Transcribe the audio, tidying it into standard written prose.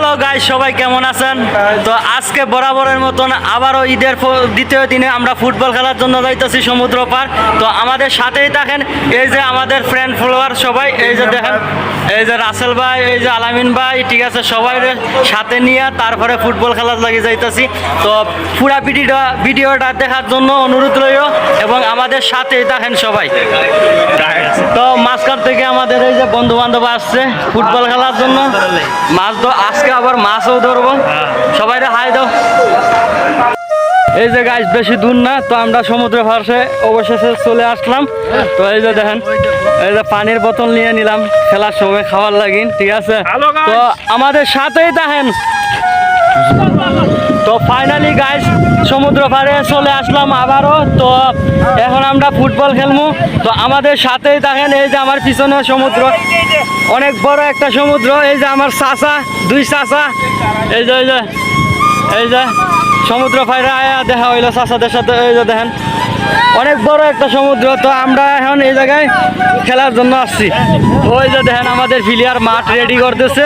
Hello guys, সবাই কেমন আছেন? তো আজকে বরাবরের মতন আবারও ঈদের দ্বিতীয় দিনে আমরা ফুটবল খেলার জন্য যাইতেছি সমুদ্র পার। তো আমাদের সাথেই থাকেন, এই যে আমাদের ফ্রেন্ড ফলোয়ার সবাই, এই যে দেখেন, এই যে রাসেল ভাই, এই যে আলামিন ভাই, ঠিক আছে, সবাই সাথে নিয়ে তারপরে ফুটবল খেলা লাগিয়ে যাইতেছি। তো পুরা ভিডিওটা দেখার জন্য অনুরোধ রইল এবং আমাদের সাথেই থাকেন সবাই। তো মাঝখান থেকে আমাদের এই যে বন্ধু বান্ধব আসছে ফুটবল খেলার জন্য। মাছ তো আজকে আবার মাছও ধরবো, সবাই হাই দাও। এই যে গাইস বেশি দূর না, তো আমরা সমুদ্র পাশে অবশেষে চলে আসলাম। তো এই যে দেখেন, এই যে পানির বোতল নিয়ে নিলাম খেলার সময় খাওয়ার লাগিন, ঠিক আছে। তো আমাদের সাথেই থাকেন। তো ফাইনালি গাইস সমুদ্র পাড়ে চলে আসলাম আবারও। তো এখন আমরা ফুটবল খেলবো। তো আমাদের সাথেই থাকেন, এই যে আমার পিছনে সমুদ্র, অনেক বড় একটা সমুদ্র। এই যে আমার চাচা, দুই চাচা, এই যে এই যে সমুদ্র পাড়ে আয়া দেখা হইলো চাচাদের সাথে। এই যে দেখেন অনেক বড় একটা সমুদ্র। তো আমরা এখন এই জায়গায় খেলার জন্য আসছি। ওই যে দেখেন আমাদের প্লেয়ার মাঠ রেডি করতেছে।